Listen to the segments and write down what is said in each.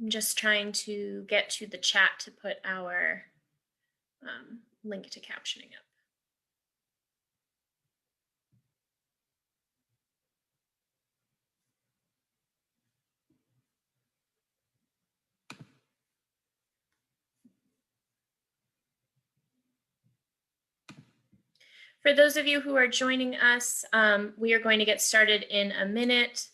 I'm just trying to get to the chat to put our link to captioning up. For those of you who are joining us, we are going to get started in a minute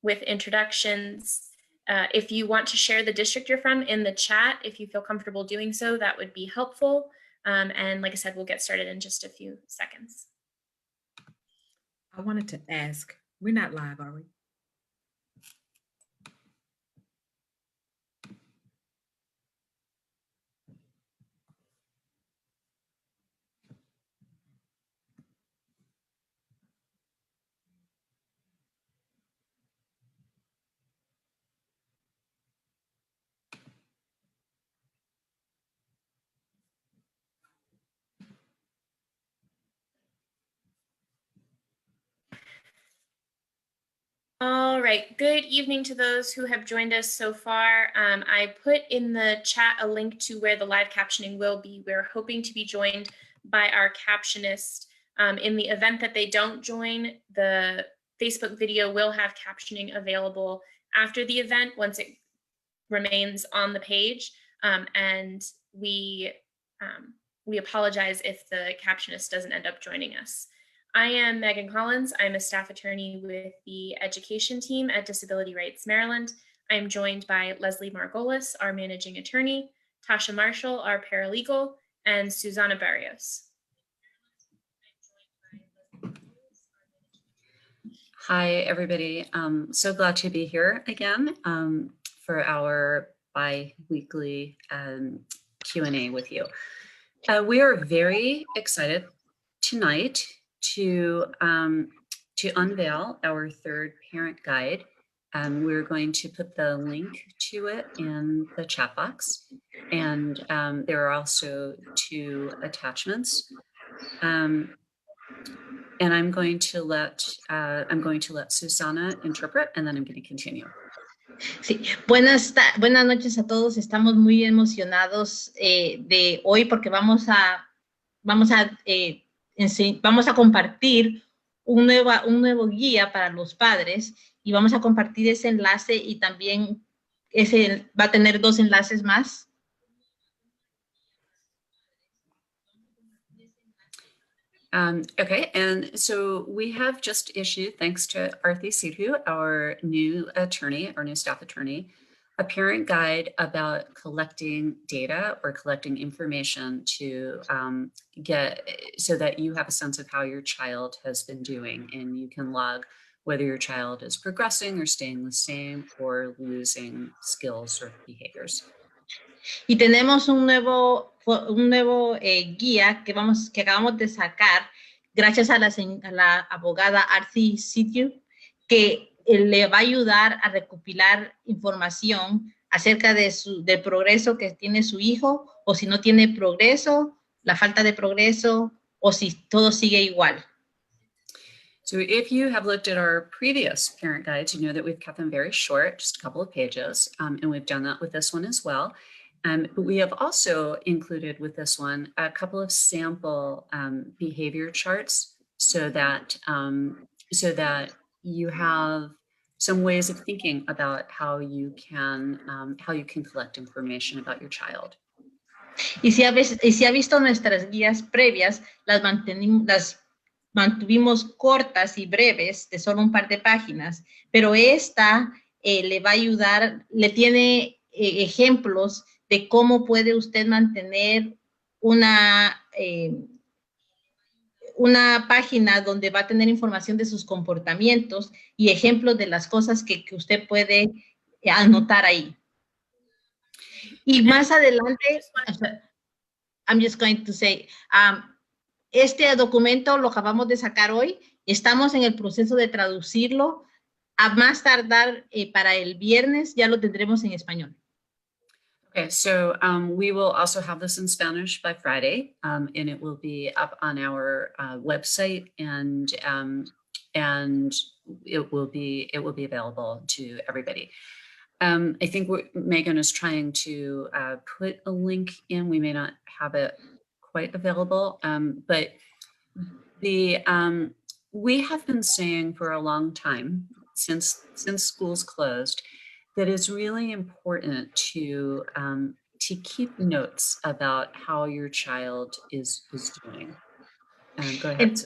with introductions. If you want to share the district you're from in the chat, if you feel comfortable doing so, that would be helpful. And like I said, we'll get started in just a few seconds. I wanted to ask, we're not live, are we? All right, good evening to those who have joined us so far. I put in the chat a link to where the live captioning will be. We're hoping to be joined by our captionist. In the event that they don't join, the Facebook video will have captioning available after the event once it remains on the page. And we apologize if the captionist doesn't end up joining us. I am Megan Collins. I'm a staff attorney with the education team at Disability Rights Maryland. I'm joined by Leslie Margolis, our managing attorney, Tasha Marshall, our paralegal, and Susana Barrios. Hi, everybody. So glad to be here again for our bi-weekly Q&A with you. We are very excited tonight to unveil our third parent guide. We're going to put the link to it in the chat box, and there are also 2 attachments. And I'm going to let Susana interpret, and then I'm going to continue. Sí, buenas noches a todos. Estamos muy emocionados de hoy porque vamos a compartir un nuevo guía para los padres y vamos a compartir ese enlace y también va a tener 2 enlaces más. Okay, and so we have just issued, thanks to Arthi Sidhu, our new staff attorney, a parent guide about collecting data or collecting information to so that you have a sense of how your child has been doing, and you can log whether your child is progressing or staying the same or losing skills or behaviors. Y tenemos un nuevo guía que acabamos de sacar gracias a la abogada Arthi Sidhu, que le va a ayudar a recopilar información acerca del progreso que tiene su hijo, o si no tiene progreso, la falta de progreso, o si todo sigue igual. So if you have looked at our previous parent guides, you know that we've kept them very short, just a couple of pages, and we've done that with this one as well. But we have also included with this one a couple of sample behavior charts so that you have some ways of thinking about how you can collect information about your child. Y si ha visto nuestras guías previas, las mantuvimos cortas y breves, de solo un par de páginas, pero esta le va a ayudar, le tiene ejemplos de cómo puede usted mantener una página donde va a tener información de sus comportamientos y ejemplos de las cosas que usted puede anotar ahí. Y más adelante, I'm just going to say, este documento lo acabamos de sacar hoy, estamos en el proceso de traducirlo, a más tardar para el viernes ya lo tendremos en español. Okay, so we will also have this in Spanish by Friday, and it will be up on our website, and it will be available to everybody. I think Megan is trying to put a link in. We may not have it quite available, but we have been saying for a long time, since schools closed, that it's really important to keep notes about how your child is doing. Go ahead.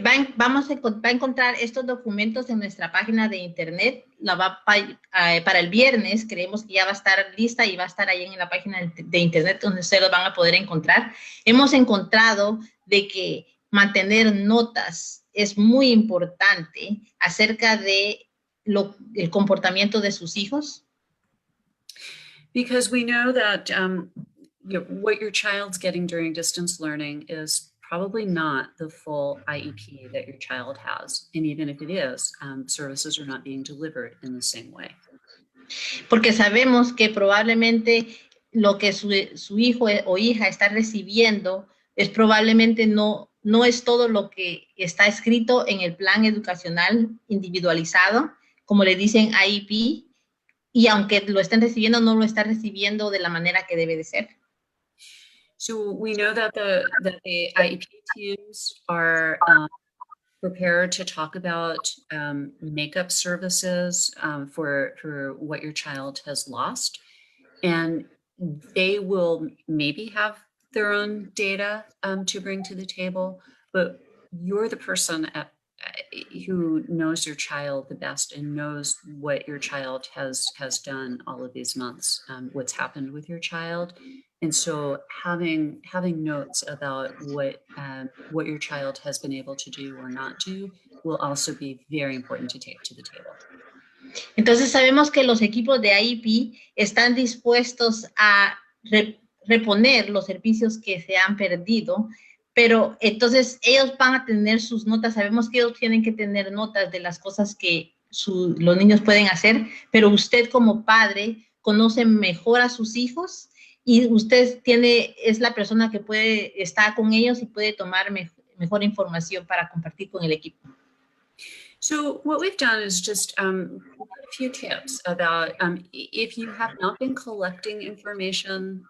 Va a encontrar estos documentos en nuestra página de internet. Para el viernes creemos que ya va a estar lista y va a estar ahí en la página de internet donde ustedes lo van a poder encontrar. Hemos encontrado de que mantener notas es muy importante acerca de el comportamiento de sus hijos. Because we know that what your child's getting during distance learning is probably not the full IEP that your child has. And even if it is, services are not being delivered in the same way. Porque sabemos que probablemente lo que su hijo o hija está recibiendo es probablemente no es todo lo que está escrito en el plan educacional individualizado, como le dicen IEP, y aunque lo estén recibiendo, no lo está recibiendo de la manera que debe de ser. So we know that the IEP teams are prepared to talk about makeup services for what your child has lost. And they will maybe have their own data to bring to the table, but you're the person who knows your child the best and knows what your child has done all of these months, what's happened with your child. And so having notes about what your child has been able to do or not do will also be very important to take to the table. Entonces sabemos que los equipos de IEP están dispuestos a reponer los servicios que se han perdido, pero entonces ellos van a tener sus notas. Sabemos que ellos tienen que tener notas de las cosas que los niños pueden hacer, pero usted como padre conoce mejor a sus hijos y usted es la persona que puede estar con ellos y puede tomar mejor información para compartir con el equipo. So what we've done is just a few tips about if you have not been collecting information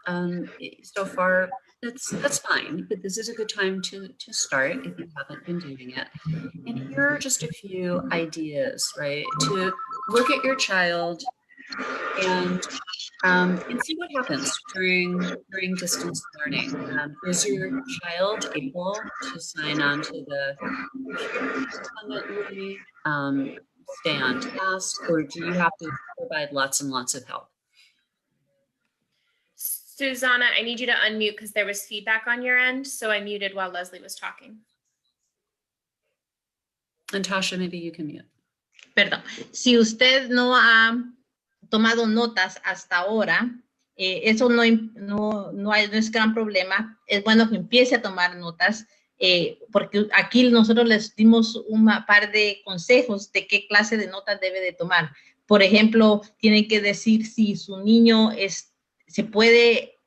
so far, that's fine, but this is a good time to start if you haven't been doing it. And here are just a few ideas, right? To look at your child and see what happens during distance learning. Is your child able to sign on to the independently, stay on task, or do you have to provide lots and lots of help? Susanna, I need you to unmute because there was feedback on your end, so I muted while Leslie was talking. And Tasha, maybe you can mute. Perdón. Si usted no ha tomado notas hasta ahora, eso no es gran problema. Es bueno que empiece a tomar notas, porque aquí nosotros les dimos un par de consejos de qué clase de notas debe de tomar. Por ejemplo, tiene que decir si su niño se puede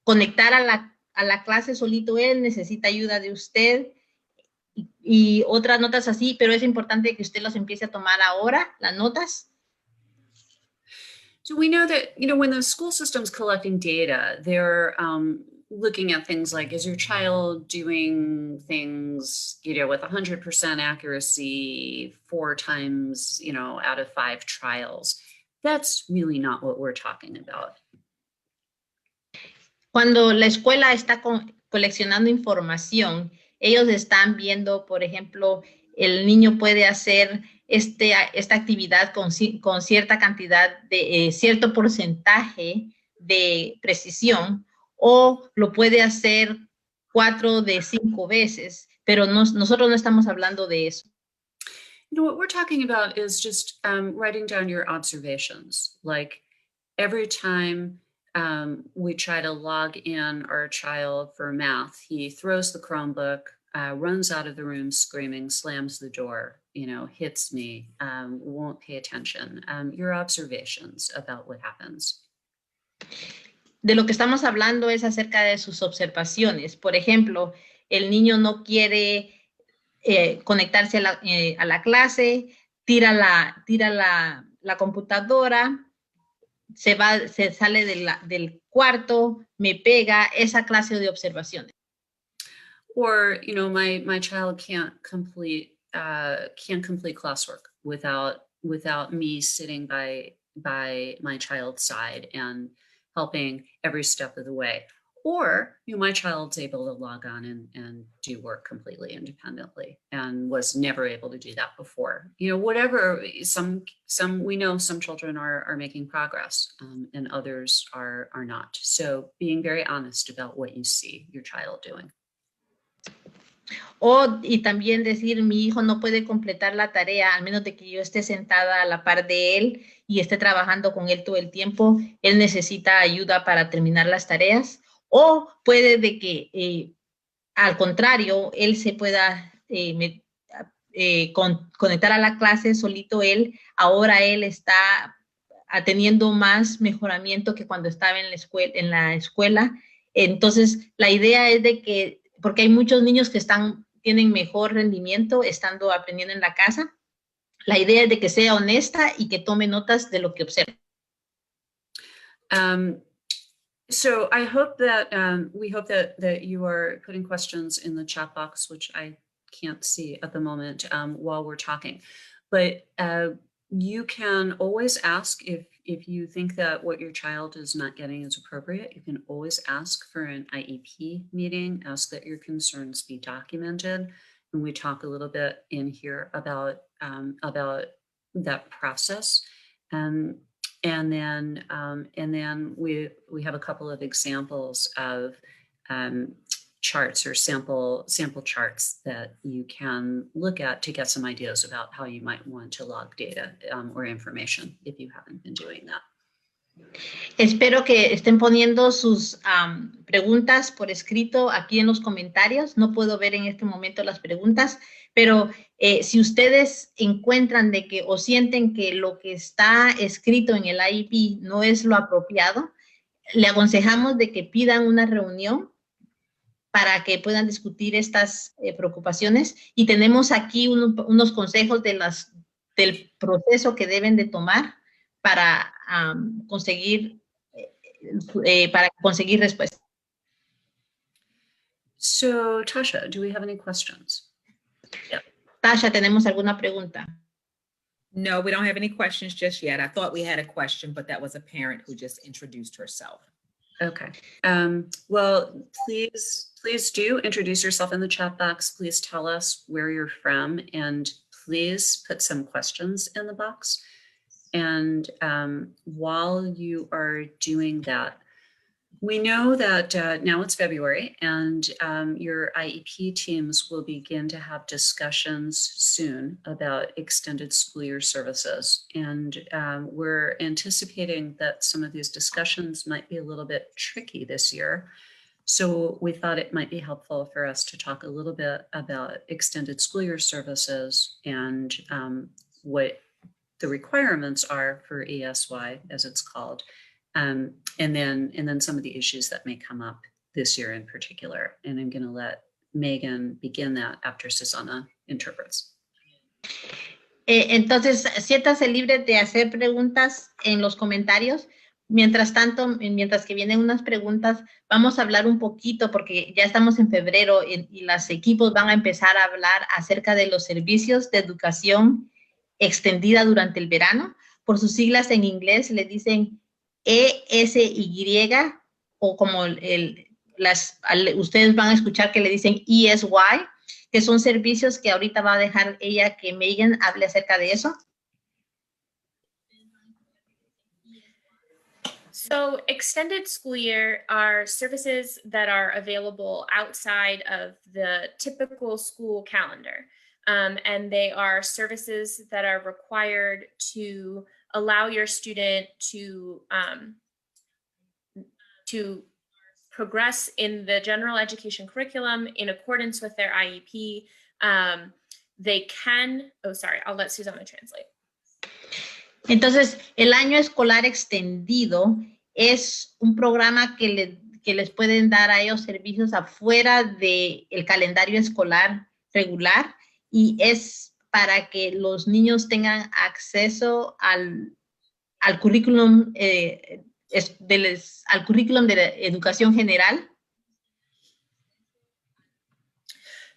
conectar a la clase solito él, necesita ayuda de usted. Y otras notas así, pero es importante que usted los empiece a tomar ahora, las notas. So we know that, when the school system's collecting data, they're looking at things like, is your child doing things, with 100% accuracy 4 times, out of 5 trials? That's really not what we're talking about. Cuando la escuela está coleccionando información, ellos están viendo, por ejemplo, el niño puede hacer esta actividad con cierta cantidad de cierto porcentaje de precisión, o lo puede hacer 4 de 5 veces, pero nosotros no estamos hablando de eso. What we're talking about is just writing down your observations. Like every time we try to log in our child for math, he throws the Chromebook, runs out of the room screaming, slams the door, hits me, won't pay attention. Your observations about what happens. De lo que estamos hablando es acerca de sus observaciones. Por ejemplo, el niño no quiere conectarse a la clase, tira la computadora, se sale del cuarto, me pega, esa clase de observaciones. Or, you know, my child can't complete classwork without me sitting by my child's side and helping every step of the way. Or, you know, my child's able to log on and do work completely independently and was never able to do that before. You know, whatever, we know some children are making progress, and others are not. So being very honest about what you see your child doing. Y también decir, mi hijo no puede completar la tarea, al menos de que yo esté sentada a la par de él y esté trabajando con él todo el tiempo. Él necesita ayuda para terminar las tareas. O puede de que, al contrario, él se pueda conectar a la clase solito él. Ahora él está teniendo más mejoramiento que cuando estaba en la escuela. Entonces, la idea es de que, porque hay muchos niños que tienen mejor rendimiento estando aprendiendo en la casa. La idea es de que sea honesta y que tome notas de lo que observa. So I hope that we hope that you are putting questions in the chat box, which I can't see at the moment while we're talking. But you can always ask if you think that what your child is not getting is appropriate. You can always ask for an IEP meeting, ask that your concerns be documented. And we talk a little bit in here about that process. And then we have a couple of examples of charts or sample charts that you can look at to get some ideas about how you might want to log data or information if you haven't been doing that. Espero que estén poniendo sus preguntas por escrito aquí en los comentarios. No puedo ver en este momento las preguntas, pero si ustedes encuentran de que o sienten que lo que está escrito en el IEP no es lo apropiado, le aconsejamos de que pidan una reunión para que puedan discutir estas preocupaciones. Y tenemos aquí unos consejos del proceso que deben de tomar para conseguir respuesta. So, Tasha, do we have any questions? Yeah. Tasha, ¿tenemos alguna pregunta? No, we don't have any questions just yet. I thought we had a question, but that was a parent who just introduced herself. Okay. Well, please do introduce yourself in the chat box. Please tell us where you're from, and please put some questions in the box. And while you are doing that, we know that now it's February, and your IEP teams will begin to have discussions soon about extended school year services. And we're anticipating that some of these discussions might be a little bit tricky this year. So we thought it might be helpful for us to talk a little bit about extended school year services and what the requirements are for ESY, as it's called. And then some of the issues that may come up this year in particular. And I'm going to let Megan begin that after Susanna interprets. Entonces, siéntase libre de hacer preguntas en los comentarios. Mientras tanto, mientras que vienen unas preguntas, vamos a hablar un poquito, porque ya estamos en febrero y los equipos van a empezar a hablar acerca de los servicios de educación extendida durante el verano. Por sus siglas en inglés le dicen ESY, o como ustedes van a escuchar que le dicen ESY, que son servicios que ahorita va a dejar ella que Megan hable acerca de eso. So extended school year are services that are available outside of the typical school calendar. And they are services that are required to allow your student to progress in the general education curriculum in accordance with their IEP. They can, I'll let Susanna translate. Entonces, el año escolar extendido es un programa que les pueden dar a ellos servicios afuera del calendario escolar regular, y es para que los niños tengan acceso al currículum al currículum de la educación general?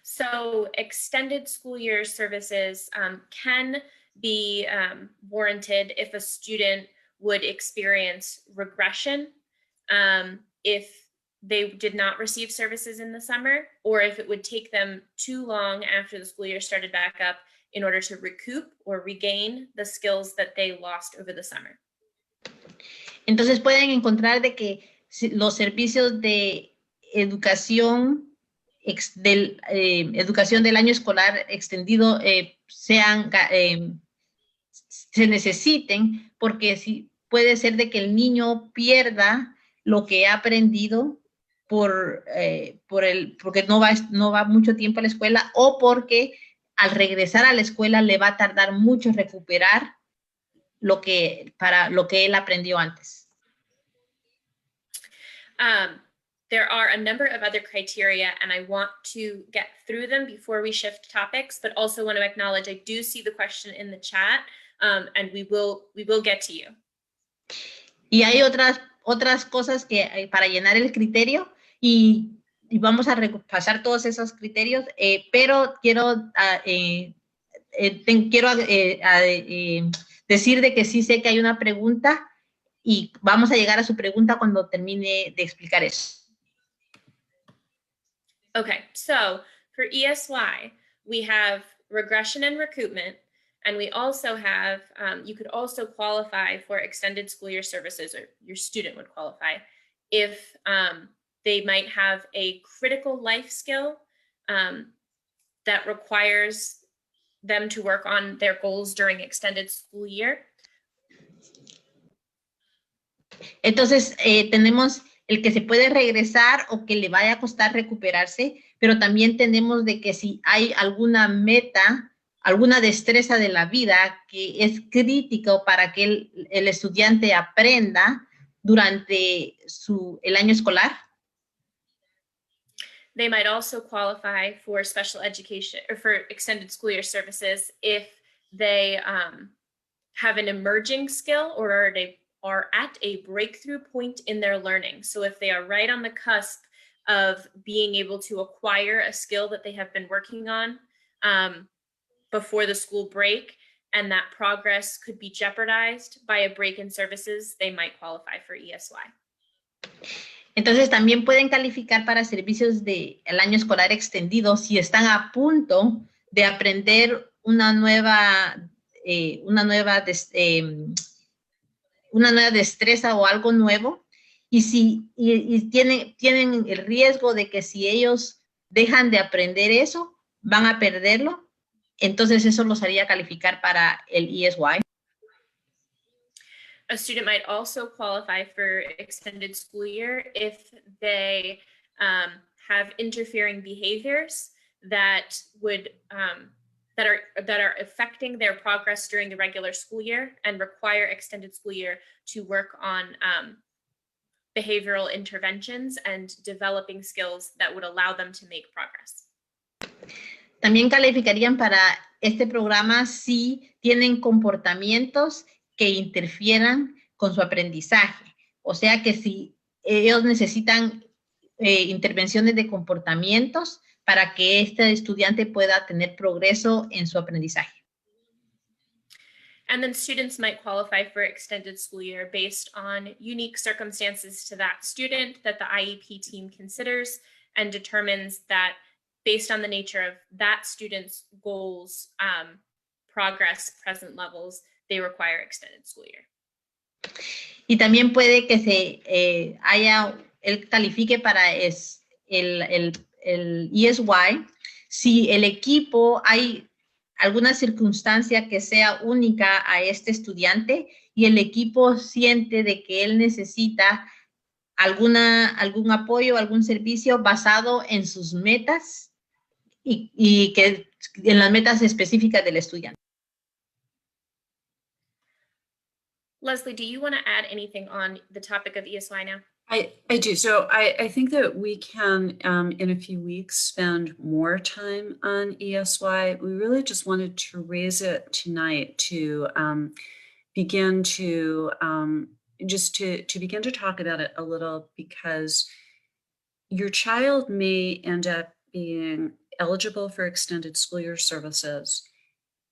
So extended school year services can be warranted if a student would experience regression if they did not receive services in the summer, or if it would take them too long after the school year started back up in order to recoup or regain the skills that they lost over the summer. Entonces pueden encontrar de que los servicios de educación educación del año escolar extendido se necesiten, porque puede ser de que el niño pierda lo que ha aprendido porque no va mucho tiempo a la escuela, o porque al regresar a la escuela le va a tardar mucho recuperar lo que él aprendió antes. There are a number of other criteria, and I want to get through them before we shift topics, but also want to acknowledge I do see the question in the chat, and we will get to you. Y hay otras cosas que para llenar el criterio, y vamos a repasar todos esos criterios, pero quiero decir de que sí sé que hay una pregunta, y vamos a llegar a su pregunta cuando termine de explicar eso. Okay, so for ESY, we have regression and recoupment, and we also have, you could also qualify for extended school year services, or your student would qualify if they might have a critical life skill that requires them to work on their goals during extended school year. Entonces, tenemos el que se puede regresar o que le vaya a costar recuperarse, pero también tenemos de que si hay alguna meta, alguna destreza de la vida que es crítico para que el estudiante aprenda durante el año escolar. They might also qualify for special education or for extended school year services if they have an emerging skill or they are at a breakthrough point in their learning. So if they are right on the cusp of being able to acquire a skill that they have been working on before the school break, and that progress could be jeopardized by a break in services, they might qualify for ESY. Entonces también pueden calificar para servicios del año escolar extendido si están a punto de aprender una nueva destreza o algo nuevo, y tienen el riesgo de que si ellos dejan de aprender eso, van a perderlo. Entonces eso los haría calificar para el ESY. A student might also qualify for extended school year if they have interfering behaviors that would that are affecting their progress during the regular school year and require extended school year to work on behavioral interventions and developing skills that would allow them to make progress. También calificarían para este programa si tienen comportamientos que interfieran con su aprendizaje. O sea que si ellos necesitan intervenciones de comportamientos para que este estudiante pueda tener progreso en su aprendizaje. And then students might qualify for extended school year based on unique circumstances to that student that the IEP team considers and determines that based on the nature of that student's goals, progress, present levels, they require extended school year. Y también puede que él califique para el ESY si el equipo hay alguna circunstancia que sea única a este estudiante y el equipo siente de que él necesita algún apoyo, algún servicio basado en sus metas y que en las metas específicas del estudiante. Leslie, do you want to add anything on the topic of ESY now? I do. So I think that we can, in a few weeks, spend more time on ESY. We really just wanted to raise it tonight to begin to just to begin to talk about it a little, because your child may end up being eligible for extended school year services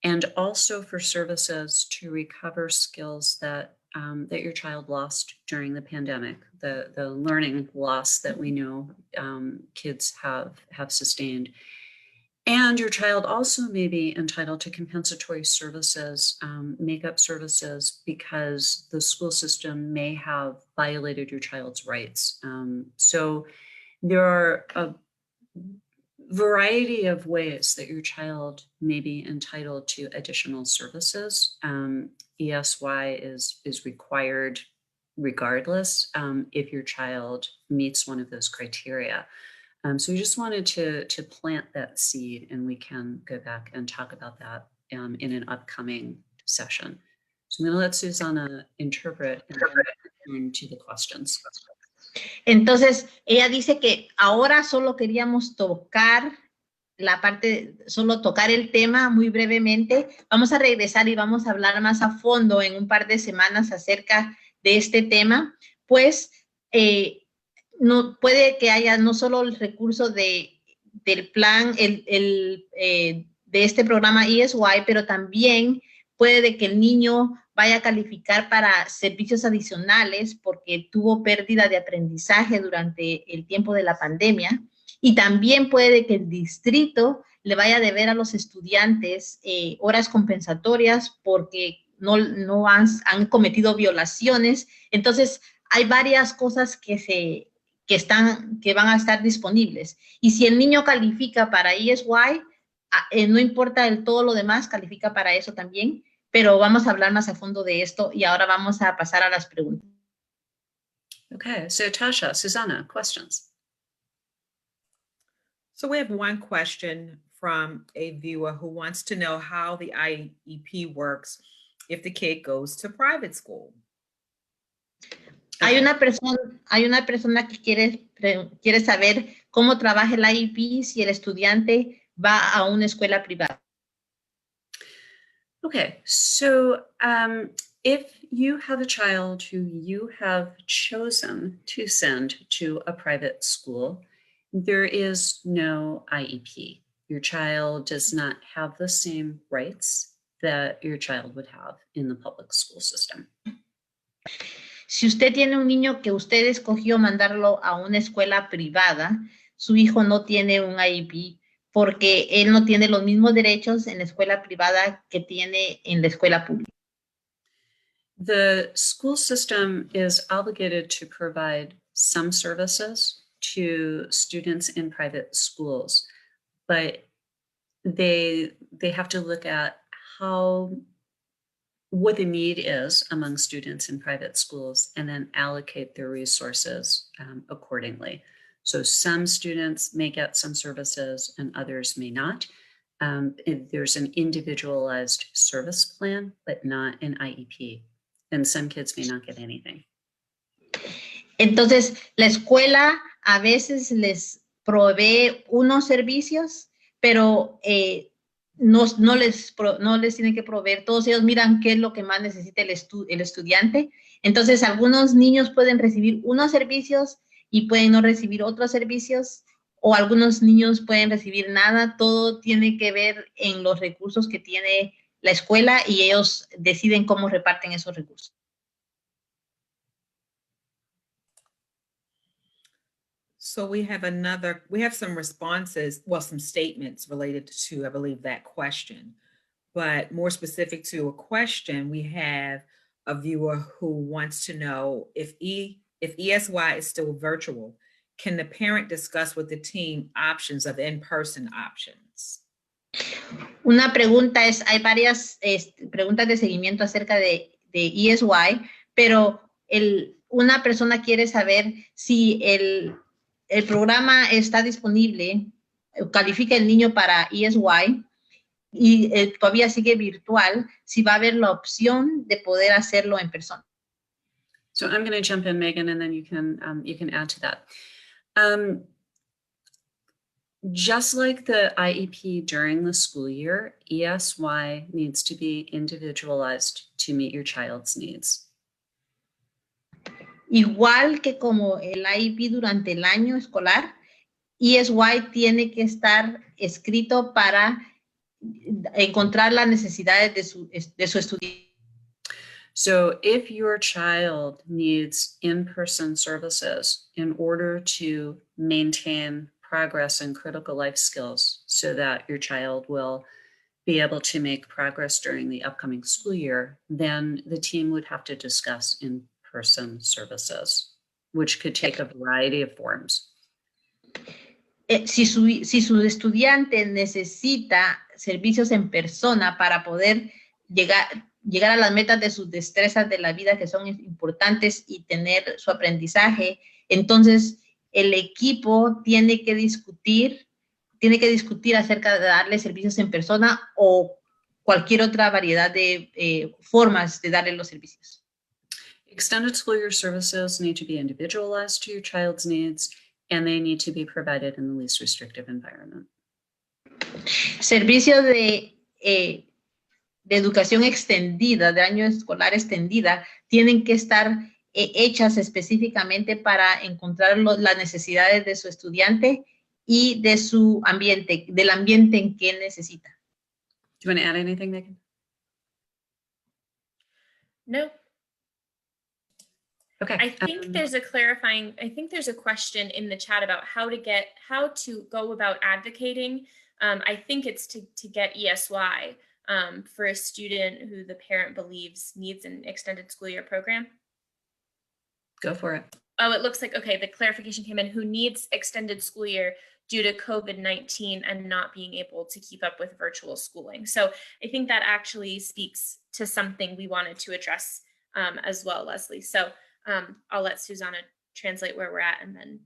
and also for services to recover skills that that your child lost during the pandemic, the learning loss that we know kids have sustained. And your child also may be entitled to compensatory services, makeup services, because the school system may have violated your child's rights. So there are a variety of ways that your child may be entitled to additional services. ESY is required regardless if your child meets one of those criteria. So we just wanted to plant that seed, and we can go back and talk about that in an upcoming session. So I'm going to let Susanna interpret and then to the questions. Entonces, ella dice que ahora solo queríamos tocar la parte, solo tocar el tema muy brevemente. Vamos a regresar y vamos a hablar más a fondo en un par de semanas acerca de este tema, pues no puede que haya no solo el recurso del plan, de este programa ESY, pero también puede que el niño vaya a calificar para servicios adicionales porque tuvo pérdida de aprendizaje durante el tiempo de la pandemia, y también puede que el distrito le vaya a deber a los estudiantes horas compensatorias porque no han cometido violaciones. Entonces, hay varias cosas que van a estar disponibles. Y si el niño califica para ESY, no importa todo lo demás, califica para eso también. Pero vamos a hablar más a fondo de esto y ahora vamos a pasar a las preguntas. Okay, so Tasha, Susanna, questions? So we have one question from a viewer who wants to know how the IEP works if the kid goes to private school. Hay una persona que quiere saber cómo trabaja el IEP si el estudiante va a una escuela privada. Okay, so if you have a child who you have chosen to send to a private school, there is no IEP. Your child does not have the same rights that your child would have in the public school system. Si usted tiene un niño que usted escogió mandarlo a una escuela privada, su hijo no tiene un IEP porque él no tiene los mismos derechos en la escuela privada que tiene en la escuela pública. The school system is obligated to provide some services to students in private schools, but they have to look at what the need is among students in private schools and then allocate their resources accordingly. So some students may get some services and others may not. There's an individualized service plan, but not an IEP. And some kids may not get anything. Entonces, la escuela a veces les provee unos servicios, pero no les tiene que proveer. Todos ellos miran qué es lo que más necesita el estudiante. Entonces, algunos niños pueden recibir unos servicios y pueden no recibir otros servicios, o algunos niños pueden recibir nada. Todo tiene que ver en los recursos que tiene la escuela y ellos deciden cómo reparten esos recursos. So we have some responses, well, some statements related to, I believe, that question. But more specific to a question, we have a viewer who wants to know if ESY is still virtual, can the parent discuss with the team options of in-person options? Una pregunta es, hay varias preguntas de seguimiento acerca de ESY, pero una persona quiere saber si el programa está disponible, califica el niño para ESY y todavía sigue virtual, si va a haber la opción de poder hacerlo en persona. So I'm going to jump in, Megan, and then you can add to that. Just like the IEP during the school year, ESY needs to be individualized to meet your child's needs. Igual que como el IEP durante el año escolar, ESY tiene que estar escrito para encontrar las necesidades de su estudiante. So if your child needs in-person services in order to maintain progress in critical life skills so that your child will be able to make progress during the upcoming school year, then the team would have to discuss in-person services, which could take a variety of forms. Si su estudiante necesita servicios en persona para poder llegar a las metas de sus destrezas de la vida que son importantes y tener su aprendizaje, entonces el equipo tiene que discutir acerca de darle servicios en persona o cualquier otra variedad de formas de darle los servicios. Extended school year services need to be individualized to your child's needs, and they need to be provided in the least restrictive environment. Servicios de educación extendida, de año escolar extendida, tienen que estar hechas específicamente para encontrar las necesidades de su estudiante y de su ambiente, del ambiente en que necesita. Do you want to add anything, Megan? No. Okay. I think there's a question in the chat about how to go about advocating. I think it's to get ESY for a student who the parent believes needs an extended school year program. Go for it. Oh, it looks like, okay, the clarification came in, who needs extended school year due to COVID-19 and not being able to keep up with virtual schooling. So I think that actually speaks to something we wanted to address as well, Leslie. So I'll let Susanna translate where we're at and then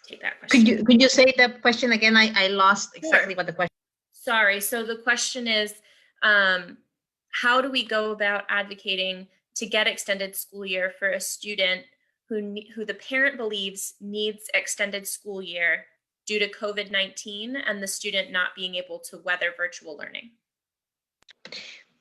take that question. Could you say the question again? I lost exactly Sure. what the question. Sorry. So the question is, how do we go about advocating to get extended school year for a student who the parent believes needs extended school year due to COVID-19 and the student not being able to weather virtual learning?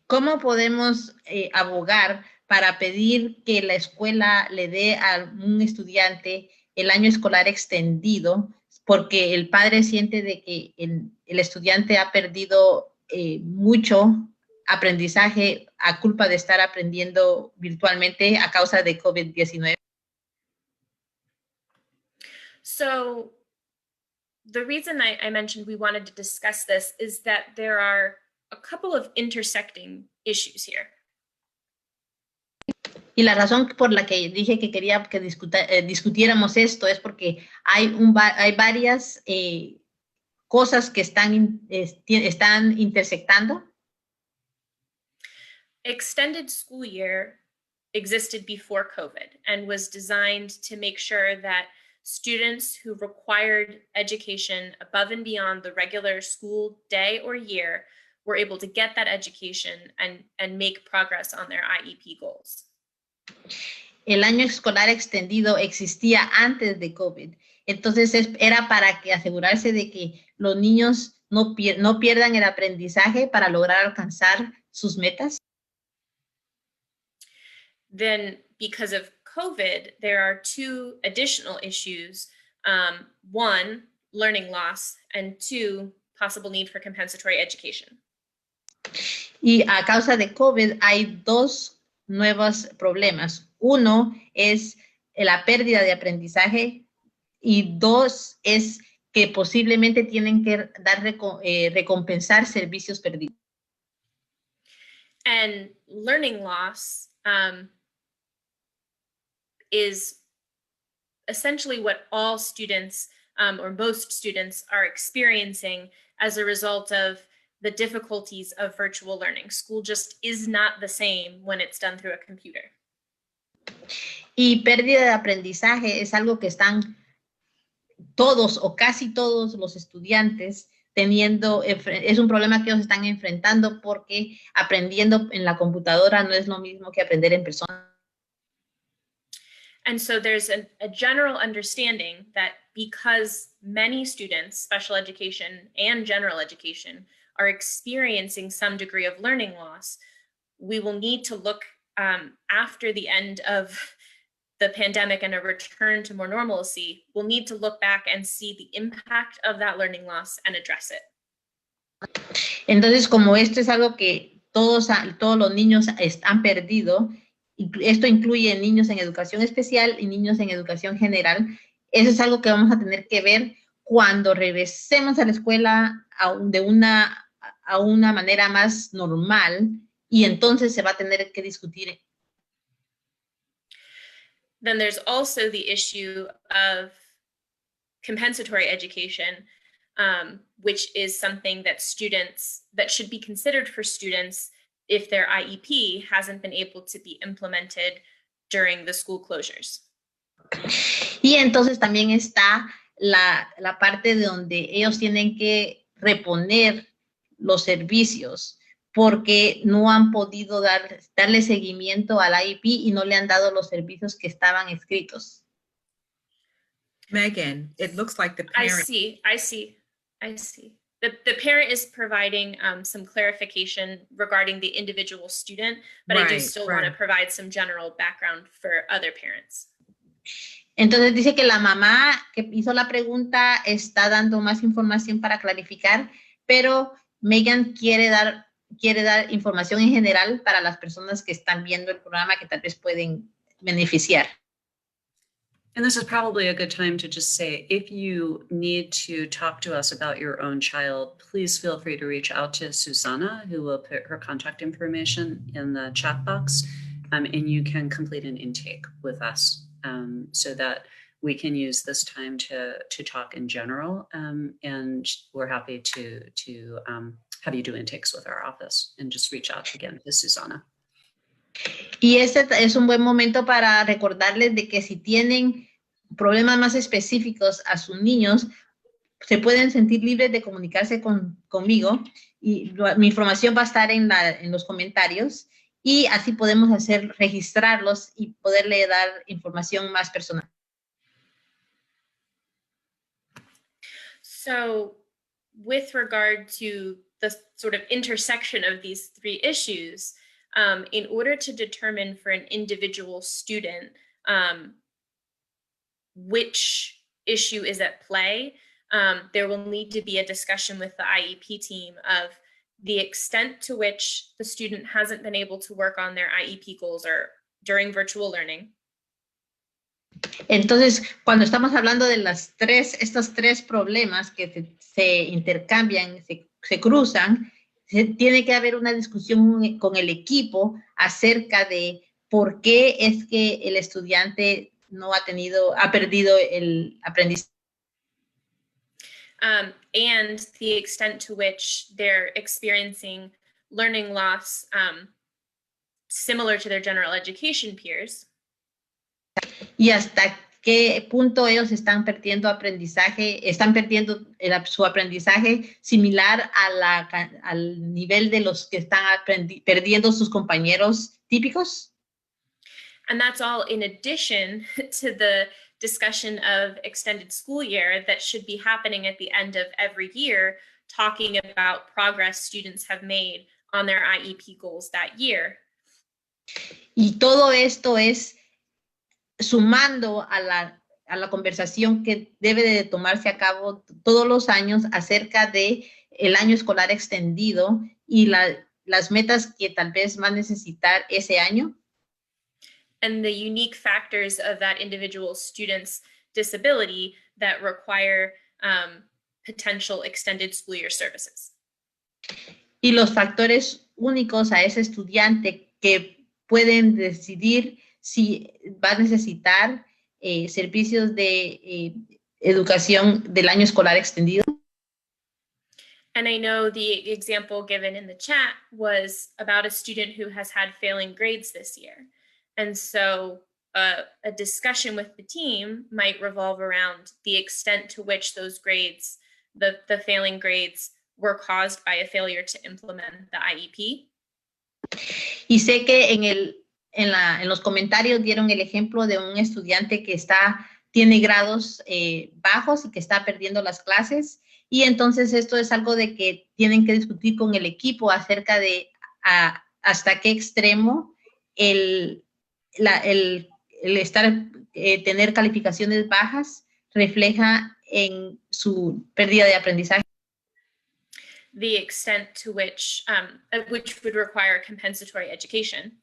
¿Cómo podemos abogar para pedir que la escuela le dé a un estudiante el año escolar extendido porque el padre siente de que el estudiante ha perdido mucho aprendizaje a culpa de estar aprendiendo virtualmente a causa de COVID-19? So the reason I mentioned we wanted to discuss this is that there are a couple of intersecting issues here. Y la razón por la que dije que quería que discutiéramos esto es porque hay varias cosas que están intersectando. Extended school year existed before COVID and was designed to make sure that students who required education above and beyond the regular school day or year were able to get that education and make progress on their IEP goals. El año escolar extendido existía antes de COVID. Entonces era para que asegurarse de que los niños no pierdan el aprendizaje para lograr alcanzar sus metas. Then because of COVID, there are two additional issues. One, learning loss, and two, possible need for compensatory education. Y a causa de COVID hay dos nuevos problemas. Uno es la pérdida de aprendizaje y dos es que posiblemente tienen que recompensar servicios perdidos. And learning loss is essentially what all students or most students are experiencing as a result of the difficulties of virtual learning. School just is not the same when it's done through a computer. Y pérdida de aprendizaje es algo que están todos o casi todos los estudiantes teniendo, es un problema que ellos están enfrentando porque aprendiendo en la computadora no es lo mismo que aprender en persona. And so there's a general understanding that because many students, special education and general education, are experiencing some degree of learning loss, we will need to look after the end of the pandemic and a return to more normalcy, we'll need to look back and see the impact of that learning loss and address it. Entonces, como esto es algo que todos los niños han perdido, esto incluye niños en educación especial y niños en educación general, eso es algo que vamos a tener que ver cuando regresemos a la escuela a una manera más normal, y entonces se va a tener que discutir. Then there's also the issue of compensatory education, which is something that should be considered for students if their IEP hasn't been able to be implemented during the school closures. Y entonces también está la parte de donde ellos tienen que reponer los servicios porque no han podido darle seguimiento al IEP y no le han dado los servicios que estaban escritos. Megan, it looks like the parent. I see. The parent is providing some clarification regarding the individual student, but I do still want to provide some general background for other parents. Entonces dice que la mamá que hizo la pregunta está dando más información para clarificar, pero Megan quiere dar información en general para las personas que están viendo el programa que tal vez pueden beneficiar. And this is probably a good time to just say, if you need to talk to us about your own child, please feel free to reach out to Susanna, who will put her contact information in the chat box, and you can complete an intake with us so that we can use this time to talk in general, and we're happy to have you do intakes with our office, and just reach out again to Susanna. Y este es un buen momento para recordarles de que si tienen problemas más específicos a sus niños, se pueden sentir libres de comunicarse conmigo, y mi información va a estar en los comentarios, y así podemos registrarlos y poderle dar información más personal. So with regard to the sort of intersection of these three issues, in order to determine for an individual student which issue is at play, there will need to be a discussion with the IEP team of the extent to which the student hasn't been able to work on their IEP goals or during virtual learning. Entonces, cuando estamos hablando de estos tres problemas que se intercambian, se cruzan, tiene que haber una discusión con el equipo acerca de por qué es que el estudiante ha perdido el aprendizaje. And the extent to which they're experiencing learning loss similar to their general education peers. Y hasta qué punto ellos están perdiendo su aprendizaje similar al nivel de los que están perdiendo sus compañeros típicos. And that's all in addition to the discussion of extended school year that should be happening at the end of every year, talking about progress students have made on their IEP goals that year. Y todo esto es sumando a la conversación que debe de tomarse a cabo todos los años acerca de el año escolar extendido y las metas que tal vez va a necesitar ese año. And the unique factors of that individual student's disability that require potential extended school year services. Y los factores únicos a ese estudiante que pueden decidir si va a necesitar servicios de educación del año escolar extendido. And I know the example given in the chat was about a student who has had failing grades this year. And so a discussion with the team might revolve around the extent to which those grades, the failing grades, were caused by a failure to implement the IEP. Y sé que en en los comentarios dieron el ejemplo de un estudiante que tiene grados bajos y que está perdiendo las clases. Y entonces esto es algo de que tienen que discutir con el equipo acerca de hasta qué extremo el tener calificaciones bajas refleja en su pérdida de aprendizaje. The extent to which would require compensatory education.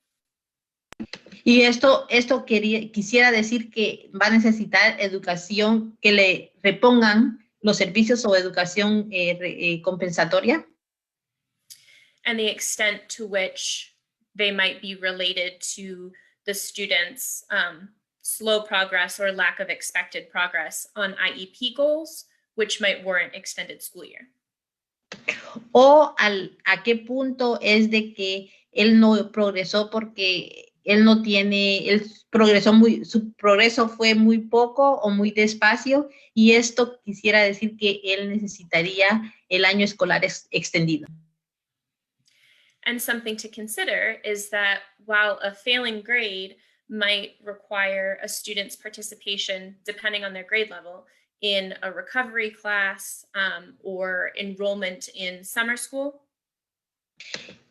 Y esto quisiera decir que va a necesitar educación, que le repongan los servicios o educación compensatoria. And the extent to which they might be related to the students' slow progress or lack of expected progress on IEP goals, which might warrant extended school year. O a qué punto es de que él no progresó porque su progreso fue muy poco o muy despacio, y esto quisiera decir que él necesitaría el año escolar extendido. And something to consider is that while a failing grade might require a student's participation, depending on their grade level, in a recovery class or enrollment in summer school.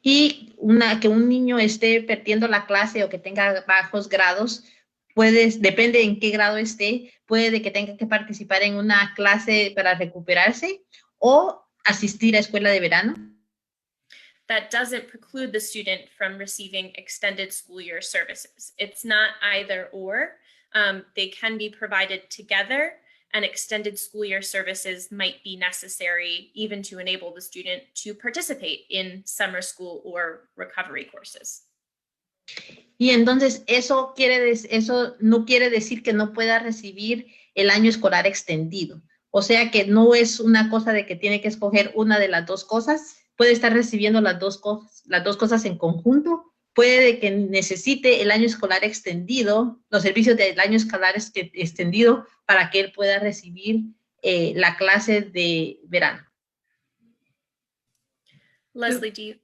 Y que un niño esté perdiendo la clase o que tenga bajos grados, depende en qué grado esté, puede que tenga que participar en una clase para recuperarse o asistir a escuela de verano. That doesn't preclude the student from receiving extended school year services. It's not either or. They can be provided together, and extended school year services might be necessary even to enable the student to participate in summer school or recovery courses. Y entonces eso no quiere decir que no pueda recibir el año escolar extendido. O sea que no es una cosa de que tiene que escoger una de las dos cosas. Puede estar recibiendo las dos cosas en conjunto. Puede que necesite el año escolar extendido, los servicios del año escolar extendido, para que él pueda recibir la clase de verano. Leslie, do you?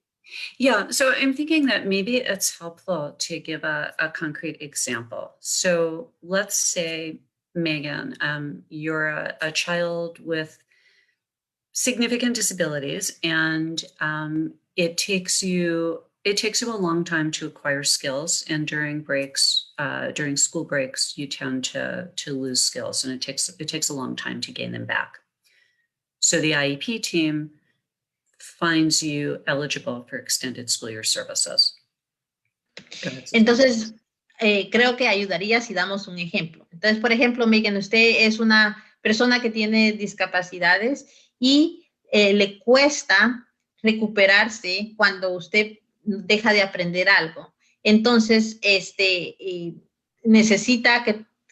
Yeah, so I'm thinking that maybe it's helpful to give a concrete example. So let's say, Megan, you're a child with significant disabilities, and it takes you a long time to acquire skills, and during school breaks, you tend to lose skills, and it takes a long time to gain them back. So the IEP team finds you eligible for extended school year services. Entonces, creo que ayudaría si damos un ejemplo. Entonces, por ejemplo, Megan, usted es una persona que tiene discapacidades y le cuesta recuperarse cuando usted deja de aprender algo. Entonces, necesita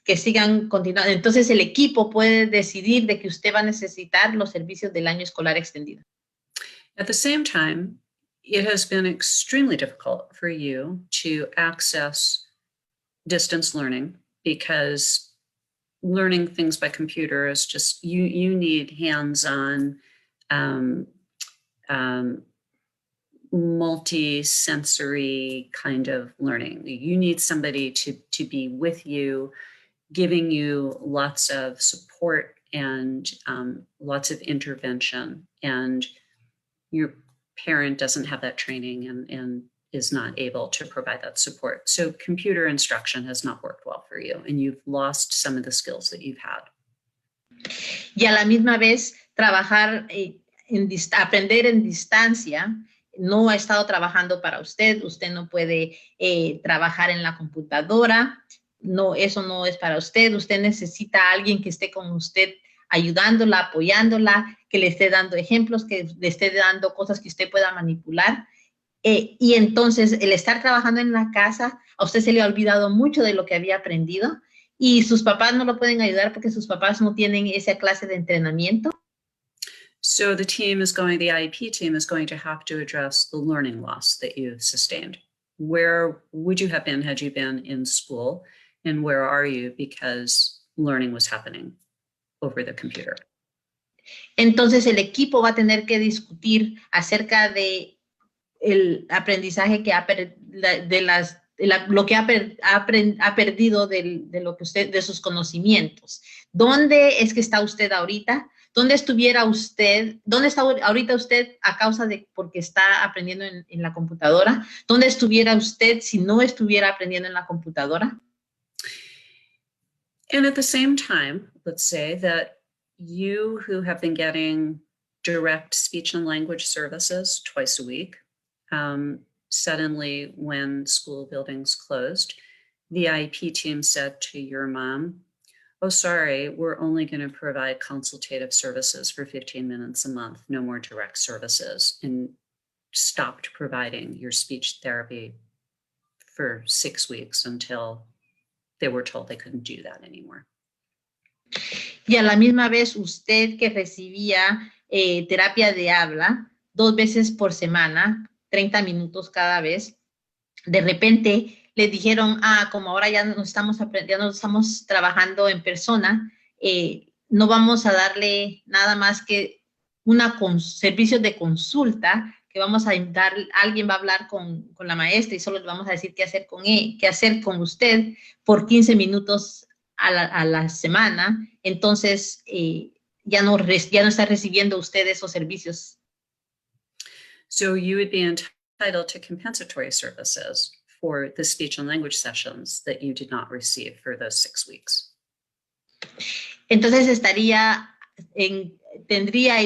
que sigan continuando. Entonces, el equipo puede decidir de que usted va a necesitar los servicios del año escolar extendido. At the same time, it has been extremely difficult for you to access distance learning, because learning things by computer is just, you need hands-on, multi-sensory kind of learning. You need somebody to be with you, giving you lots of support and lots of intervention. And your parent doesn't have that training and is not able to provide that support. So computer instruction has not worked well for you, and you've lost some of the skills that you've had. Y a la misma vez, trabajar, aprender en distancia, no ha estado trabajando para usted. Usted no puede trabajar en la computadora. No, eso no es para usted. Usted necesita a alguien que esté con usted, ayudándola, apoyándola, que le esté dando ejemplos, que le esté dando cosas que usted pueda manipular. Y entonces, el estar trabajando en la casa, a usted se le ha olvidado mucho de lo que había aprendido, y sus papás no lo pueden ayudar porque sus papás no tienen esa clase de entrenamiento. So the IEP team is going to have to address the learning loss that you've sustained. Where would you have been had you been in school, and where are you because learning was happening over the computer? Entonces, el equipo va a tener que discutir acerca de el aprendizaje de las lo que ha perdido de lo que usted, de sus conocimientos. ¿Dónde es que está usted ahorita? ¿Dónde estuviera usted? ¿Dónde está ahorita usted a causa de porque está aprendiendo en la computadora? ¿Dónde estuviera usted si no estuviera aprendiendo en la computadora? And at the same time, let's say that you who have been getting direct speech and language services twice a week, suddenly when school buildings closed, the IEP team said to your mom, oh, sorry, we're only going to provide consultative services for 15 minutes a month, no more direct services, and stopped providing your speech therapy for 6 weeks until they were told they couldn't do that anymore. Y a la misma vez usted que recibía terapia de habla 2 veces por semana, 30 minutos cada vez, de repente le dijeron, como ahora ya no estamos trabajando en persona, no vamos a darle nada más que servicio de consulta, que vamos a dar, alguien va a hablar con la maestra y solo le vamos a decir qué hacer con usted por 15 minutos a la semana. Entonces, ya no está recibiendo usted esos servicios. So you would be entitled to compensatory services for the speech and language sessions that you did not receive for those 6 weeks. Entonces tendría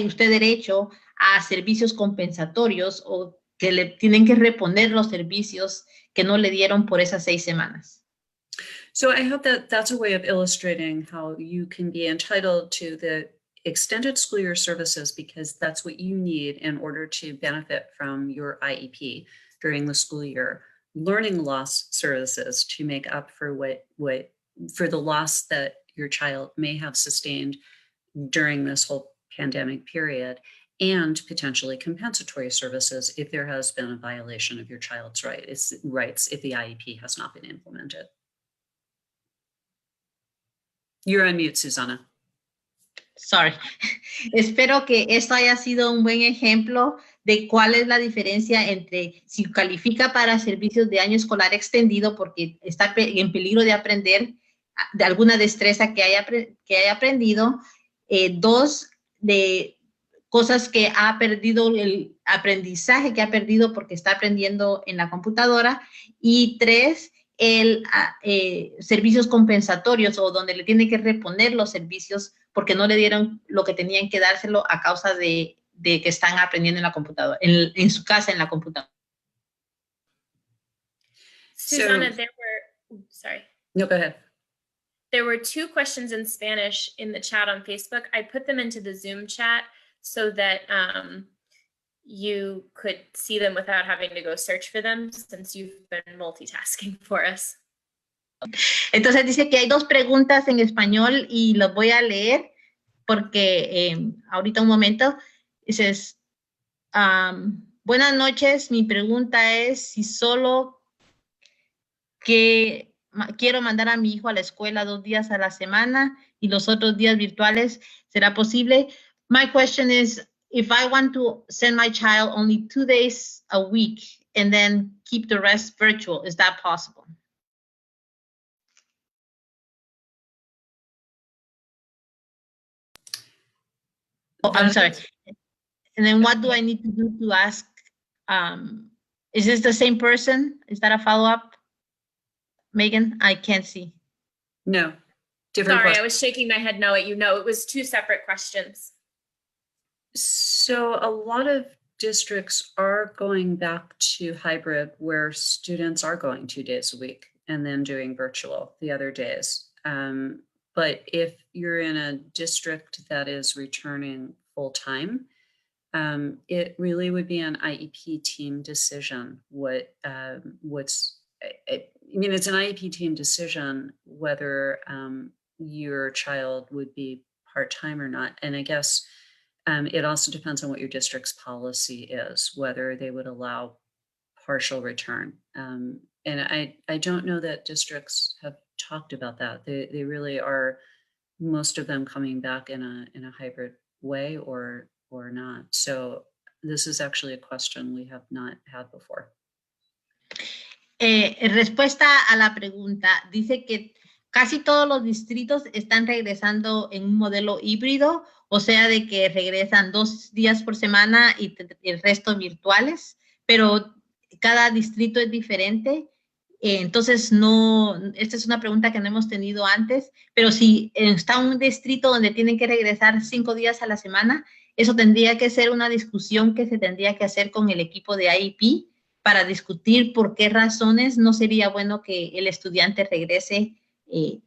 usted derecho a servicios compensatorios o que le tienen que reponer los servicios que no le dieron por esas 6 semanas. So I hope that that's a way of illustrating how you can be entitled to the extended school year services because that's what you need in order to benefit from your IEP during the school year. Learning loss services to make up for for the loss that your child may have sustained during this whole pandemic period, and potentially compensatory services if there has been a violation of your child's rights if the IEP has not been implemented. You're on mute, Susana. Sorry. Espero que esto haya sido un buen ejemplo de cuál es la diferencia entre si califica para servicios de año escolar extendido porque está en peligro de aprender de alguna destreza que haya aprendido, 2, de cosas que ha perdido, el aprendizaje que ha perdido porque está aprendiendo en la computadora, y 3, servicios compensatorios o donde le tienen que reponer los servicios porque no le dieron lo que tenían que dárselo a causa de que están aprendiendo en la computadora, en su casa en la computadora. Susana, So- there were, sorry. No, go ahead. There were 2 questions in Spanish in the chat on Facebook. I put them into the Zoom chat so that you could see them without having to go search for them since you've been multitasking for us. Entonces dice que hay 2 preguntas en español y las voy a leer porque ahorita un momento. Dices, buenas noches, mi pregunta es si solo que quiero mandar a mi hijo a la escuela 2 días a la semana y los otros días virtuales, ¿será posible? My question is, if I want to send my child only 2 days a week and then keep the rest virtual, is that possible? Oh, I'm sorry. And then what do I need to do to ask? Is this the same person? Is that a follow-up? Megan, I can't see. No, different Sorry, I question. was shaking my head no at you. No, it was 2 separate questions. So a lot of districts are going back to hybrid where students are going 2 days a week and then doing virtual the other days. But if you're in a district that is returning full time, it really would be an IEP team decision. It's an IEP team decision whether your child would be part-time or not. And I guess it also depends on what your district's policy is, whether they would allow partial return. And I don't know that districts have talked about that. They really are, most of them coming back in a hybrid way or not. So this is actually a question we have not had before. Respuesta a la pregunta, dice que casi todos los distritos están regresando en un modelo híbrido, o sea, de que regresan 2 días por semana y el resto virtuales, pero cada distrito es diferente. Entonces, no, esta es una pregunta que no hemos tenido antes, pero si está un distrito donde tienen que regresar 5 días a la semana, eso tendría que ser una discusión que se tendría que hacer con el equipo de IEP para discutir por qué razones no sería bueno que el estudiante regrese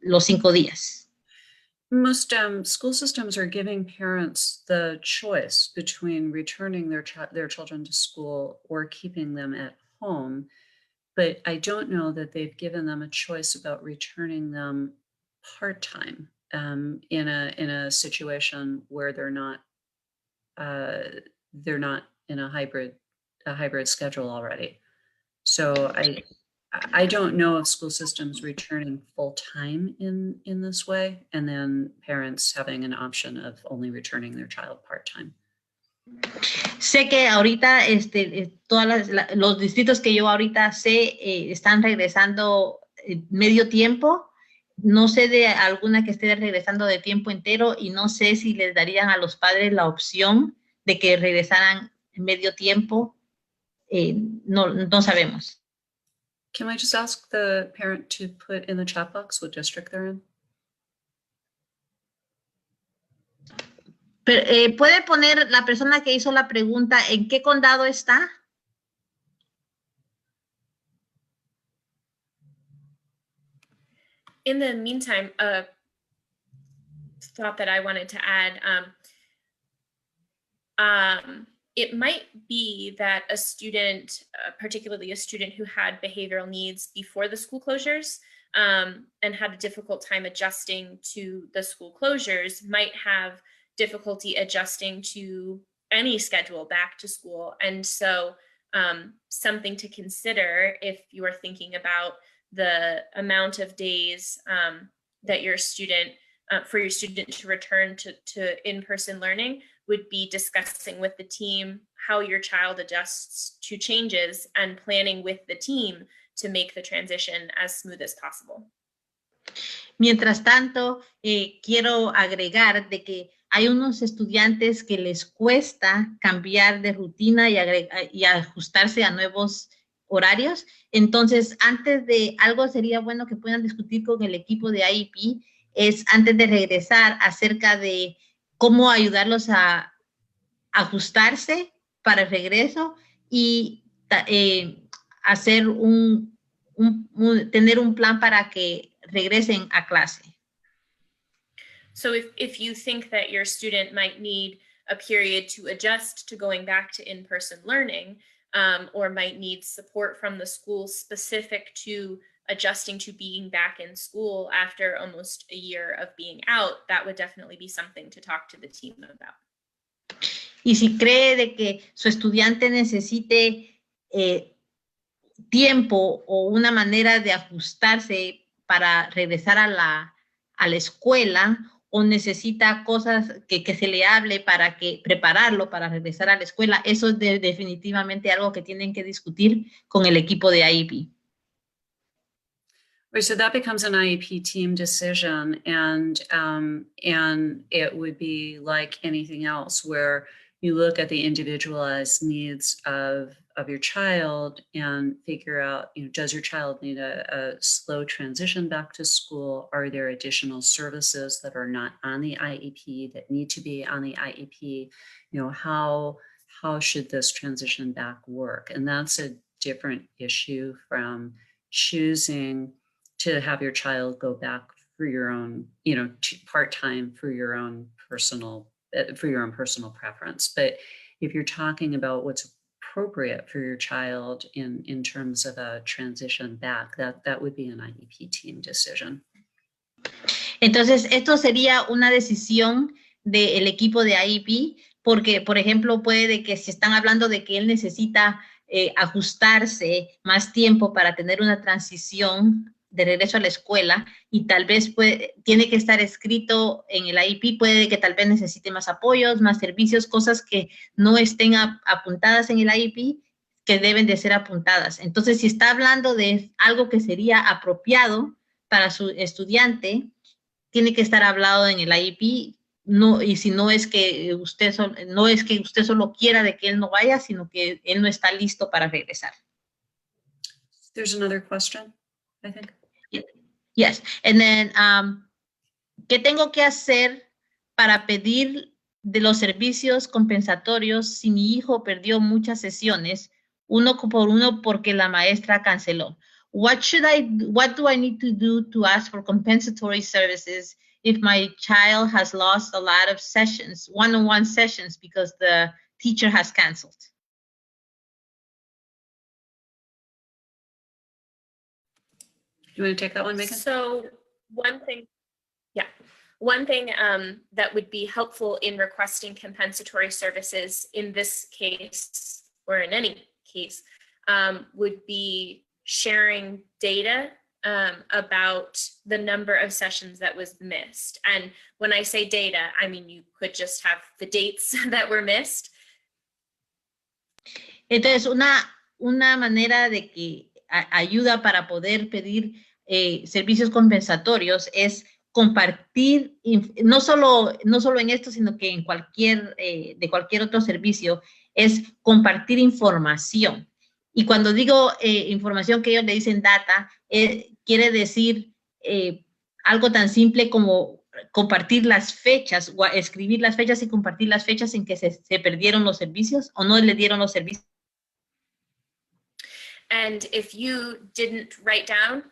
los 5 días. Most school systems are giving parents the choice between returning their children to school or keeping them at home. But I don't know that they've given them a choice about returning them part-time in a situation where they're not in a hybrid schedule already. So I don't know of school systems returning full-time in this way, and then parents having an option of only returning their child part-time. Sé que ahorita los distritos que yo ahorita sé están regresando medio tiempo. No sé de alguna que esté regresando de tiempo entero y no sé si les darían a los padres la opción de que regresaran medio tiempo. No sabemos. Can I just ask the parent to put in the chat box what district they're in? Pero, ¿puede poner la persona que hizo la pregunta en qué condado está? In the meantime, thought that I wanted to add, it might be that a student, particularly a student who had behavioral needs before the school closures and had a difficult time adjusting to the school closures, might have difficulty adjusting to any schedule back to school. And so something to consider if you are thinking about the amount of days that your student, for your student to return to in-person learning, would be discussing with the team how your child adjusts to changes and planning with the team to make the transition as smooth as possible. Mientras tanto, quiero agregar de que hay unos estudiantes que les cuesta cambiar de rutina y ajustarse a nuevos horarios. Entonces, antes de algo sería bueno que puedan discutir con el equipo de IEP, es antes de regresar acerca de cómo ayudarlos a ajustarse para el regreso y hacer tener un plan para que regresen a clase. So if you think that your student might need a period to adjust to going back to in-person learning, or might need support from the school specific to adjusting to being back in school after almost a year of being out, that would definitely be something to talk to the team about. Y si cree de que su estudiante necesite tiempo o una manera de ajustarse para regresar a la escuela, o necesita cosas que se le hable para prepararlo para regresar a la escuela, eso es definitivamente algo que tienen que discutir con el equipo de IEP. Right, so that becomes an IEP team decision, and it would be like anything else where you look at the individualized needs of your child and figure out, does your child need a slow transition back to school? Are there additional services that are not on the IEP that need to be on the IEP? How should this transition back work? And that's a different issue from choosing to have your child go back for your own, part-time for your own personal preference. But if you're talking about what's appropriate for your child in terms of a transition back, that would be an IEP team decision. Entonces, esto sería una decisión del equipo de IEP, porque, por ejemplo, puede que si están hablando de que él necesita ajustarse más tiempo para tener una transición de regreso a la escuela y tal vez tiene que estar escrito en el IEP, puede que tal vez necesite más apoyos, más servicios, cosas que no estén apuntadas en el IEP, que deben de ser apuntadas. Entonces, si está hablando de algo que sería apropiado para su estudiante, tiene que estar hablado en el IEP. No, y si no es que usted no es que usted solo quiera de que él no vaya, sino que él no está listo para regresar. There's another question, I think. Yes. And then, ¿qué tengo que hacer para pedir de los servicios compensatorios si mi hijo perdió muchas sesiones, uno por uno porque la maestra canceló? What do I need to do to ask for compensatory services if my child has lost a lot of sessions, one-on-one sessions, because the teacher has canceled? You want to take that one, Megan? So one thing that would be helpful in requesting compensatory services in this case, or in any case, would be sharing data about the number of sessions that was missed. And when I say data, I mean, you could just have the dates that were missed. Entonces, una manera de que ayuda para poder pedir servicios compensatorios es compartir, no solo en esto, sino que en de cualquier otro servicio, es compartir información. Y cuando digo información, que ellos le dicen data, quiere decir algo tan simple como compartir las fechas, o escribir las fechas y compartir las fechas en que se perdieron los servicios o no le dieron los servicios. And if you didn't write down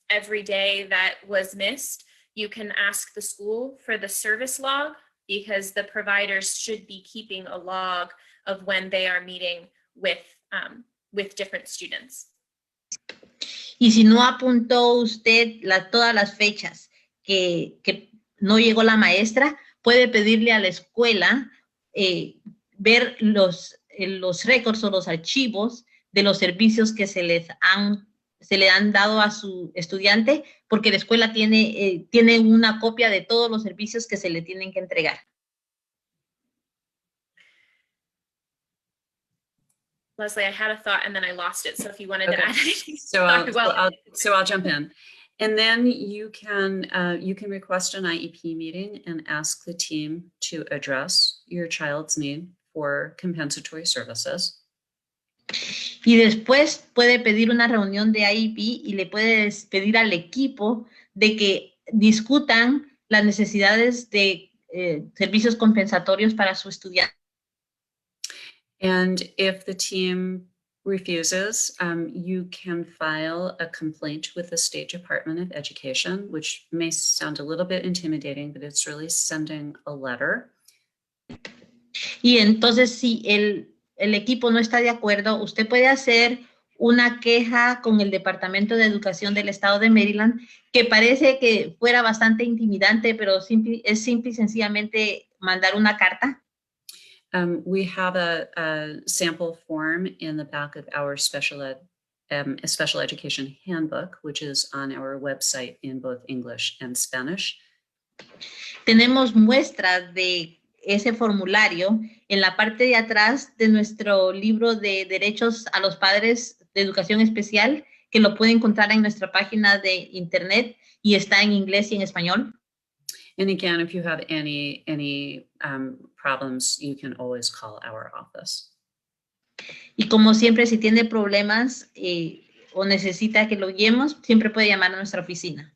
every day that was missed, you can ask the school for the service log, because the providers should be keeping a log of when they are meeting with different students. Y si no apuntó usted todas las fechas que no llegó la maestra, puede pedirle a la escuela ver los récords o los archivos de los servicios que se le han dado a su estudiante, porque la escuela tiene una copia de todos los servicios que se le tienen que entregar. Leslie, I had a thought and then I lost it. So if you wanted to Okay. add anything. So I'll jump in. And then you can request an IEP meeting and ask the team to address your child's need for compensatory services. Y después puede pedir una reunión de IEP y le puedes pedir al equipo de que discutan las necesidades de servicios compensatorios para su estudiante. And if the team refuses, you can file a complaint with the State Department of Education, which may sound a little bit intimidating, but it's really sending a letter. Y entonces, si el equipo no está de acuerdo, usted puede hacer una queja con el Departamento de Educación del Estado de Maryland, que parece que fuera bastante intimidante, pero es simple y sencillamente mandar una carta. We have a sample form in the back of our special education handbook, which is on our website in both English and Spanish. Tenemos muestras de ese formulario en la parte de atrás de nuestro libro de derechos a los padres de educación especial, que lo puede encontrar en nuestra página de internet y está en inglés y en español. And again, if you have any problems, you can always call our office. Y como siempre, si tiene problemas o necesita que lo guiemos, siempre puede llamar a nuestra oficina.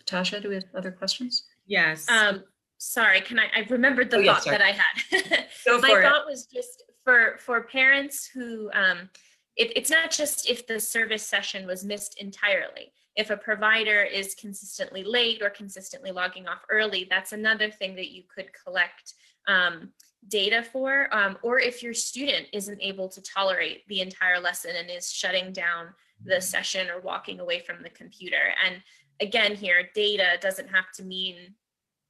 Tasha, do we have other questions? Yes. Sorry, I remembered the Oh, yeah, thought sorry. that I had. Go My for it. thought was just for parents who, it's not just if the service session was missed entirely. If a provider is consistently late or consistently logging off early, that's another thing that you could collect data for. Or if your student isn't able to tolerate the entire lesson and is shutting down the session or walking away from the computer. And again, here, data doesn't have to mean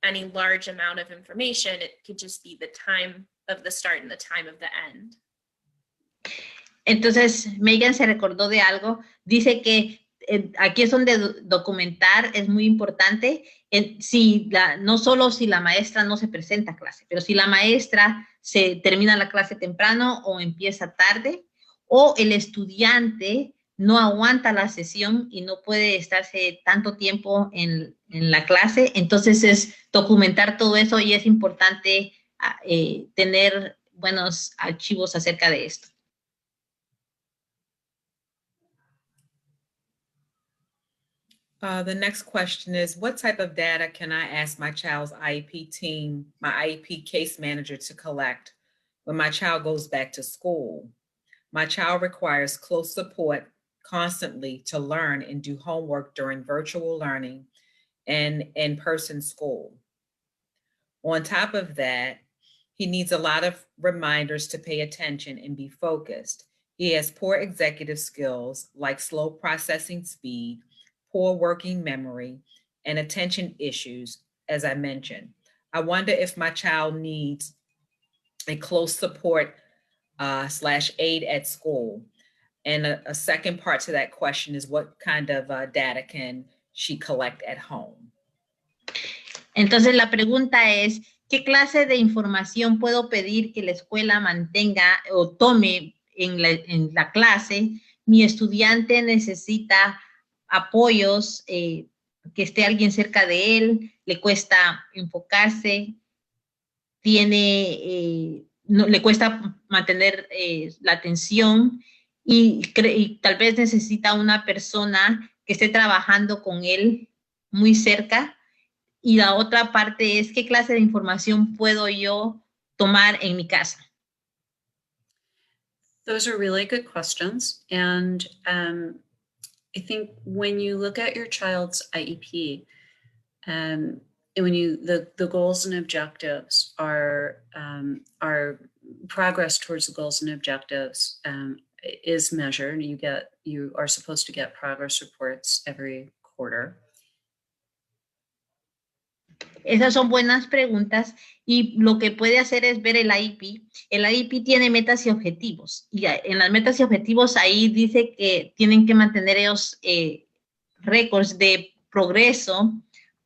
any large amount of information. It could just be the time of the start and the time of the end. Entonces, Megan se recordó de algo. Dice que aquí es donde documentar es muy importante. No solo si la maestra no se presenta a clase, pero si la maestra se termina la clase temprano o empieza tarde, o el estudiante no aguanta la sesión y no puede estarse tanto tiempo en la clase, entonces es documentar todo eso y es importante tener buenos archivos acerca de esto. The next question is, what type of data can I ask my child's IEP team, my IEP case manager to collect when my child goes back to school? My child requires close support constantly to learn and do homework during virtual learning and in-person school. On top of that, he needs a lot of reminders to pay attention and be focused. He has poor executive skills like slow processing speed, poor working memory, and attention issues, as I mentioned. I wonder if my child needs a close support / aid at school. And a second part to that question is, what kind of data can she collect at home? Entonces la pregunta es, ¿qué clase de información puedo pedir que la escuela mantenga o tome en la clase? Mi estudiante necesita apoyos, que esté alguien cerca de él, le cuesta enfocarse, le cuesta mantener la atención y tal vez necesita una persona que esté trabajando con él muy cerca. Y la otra parte es, ¿qué clase de información puedo yo tomar en mi casa? Those are really good questions. And I think when you look at your child's IEP, the goals and objectives are progress towards the goals and objectives is measured. You are supposed to get progress reports every quarter. Esas son buenas preguntas y lo que puede hacer es ver el IEP. El IEP tiene metas y objetivos y en las metas y objetivos ahí dice que tienen que mantener ellos récords de progreso,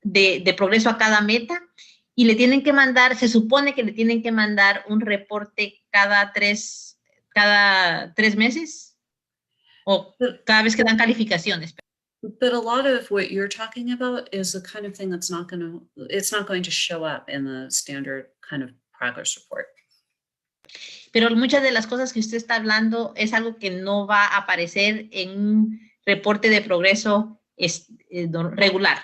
de progreso a cada meta y le tienen que mandar, se supone que le tienen que mandar un reporte cada tres meses o cada vez que dan calificaciones. But a lot of what you're talking about is the kind of thing it's not going to show up in the standard kind of progress report. Pero muchas de las cosas que usted está hablando es algo que no va a aparecer en un reporte de progreso regular.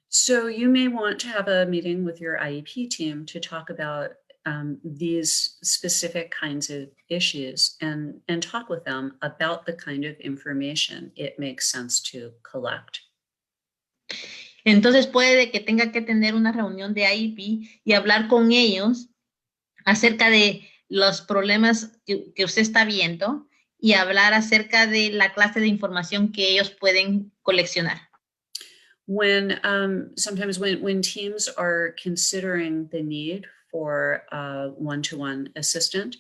So you may want to have a meeting with your IEP team to talk about these specific kinds of issues and talk with them about the kind of information it makes sense to collect. Entonces puede que tenga que tener una reunión de IEP y hablar con ellos acerca de los problemas que usted está viendo y hablar acerca de la clase de información que ellos pueden coleccionar. Sometimes when teams are considering the need for a one-to-one assistant,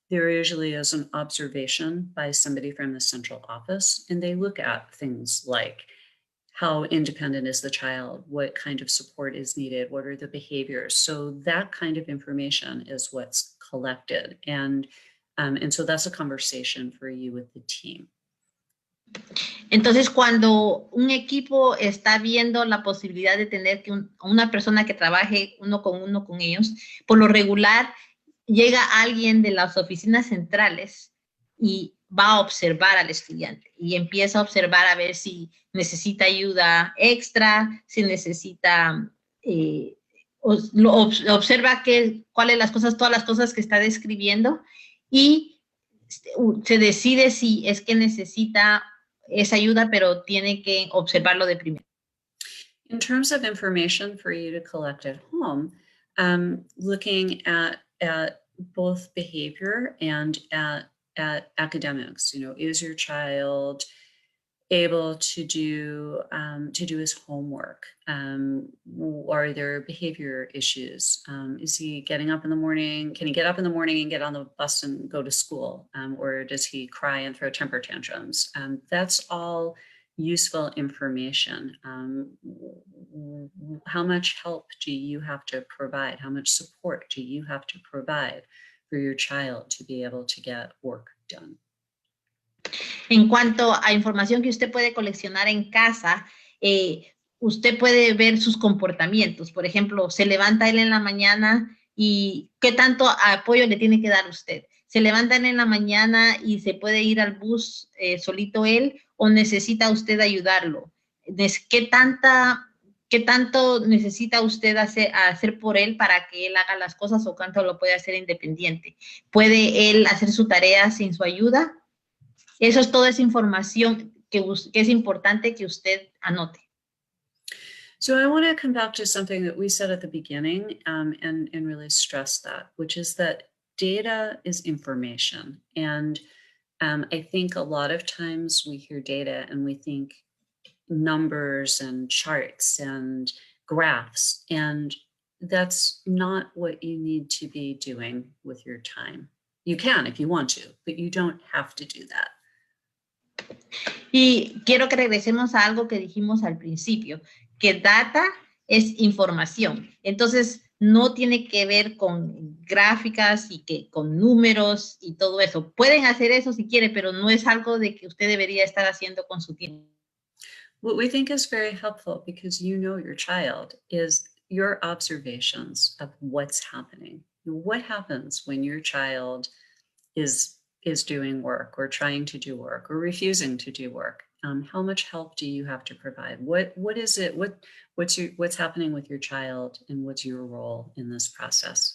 there usually is an observation by somebody from the central office, and they look at things like how independent is the child, what kind of support is needed, what are the behaviors. So that kind of information is what's collected, and so that's a conversation for you with the team. Entonces, cuando un equipo está viendo la posibilidad de tener que una persona que trabaje uno con ellos, por lo regular llega alguien de las oficinas centrales y va a observar al estudiante y empieza a observar a ver si necesita ayuda extra, si necesita, observa cuáles todas las cosas que está describiendo y se decide si es que necesita esa ayuda, pero tiene que observarlo de primero. In terms of information for you to collect at home, looking at both behavior and at academics, is your child able to do his homework? Are there behavior issues? Is he getting up in the morning? Can he get up in the morning and get on the bus and go to school? Or does he cry and throw temper tantrums? That's all useful information. How much help do you have to provide? How much support do you have to provide for your child to be able to get work done? En cuanto a información que usted puede coleccionar en casa, usted puede ver sus comportamientos. Por ejemplo, se levanta él en la mañana y qué tanto apoyo le tiene que dar usted. Se levanta él en la mañana y se puede ir al bus solito él o necesita usted ayudarlo. ¿Qué tanto necesita usted hacer por él para que él haga las cosas o cuánto lo puede hacer independiente? ¿Puede él hacer su tarea sin su ayuda? Eso es toda esa información que es importante que usted anote. So I want to come back to something that we said at the beginning and really stress that, which is that data is information. And I think a lot of times we hear data and we think numbers and charts and graphs, and that's not what you need to be doing with your time. You can if you want to, but you don't have to do that. Y quiero que regresemos a algo que dijimos al principio, que data es información. Entonces, no tiene que ver con gráficas y con números y todo eso. Pueden hacer eso si quieren, pero no es algo de que usted debería estar haciendo con su tiempo. What we think is very helpful, because you know your child, is your observations of what's happening. What happens when your child is doing work or trying to do work or refusing to do work? How much help do you have to provide? What is it? What's happening with your child, and what's your role in this process?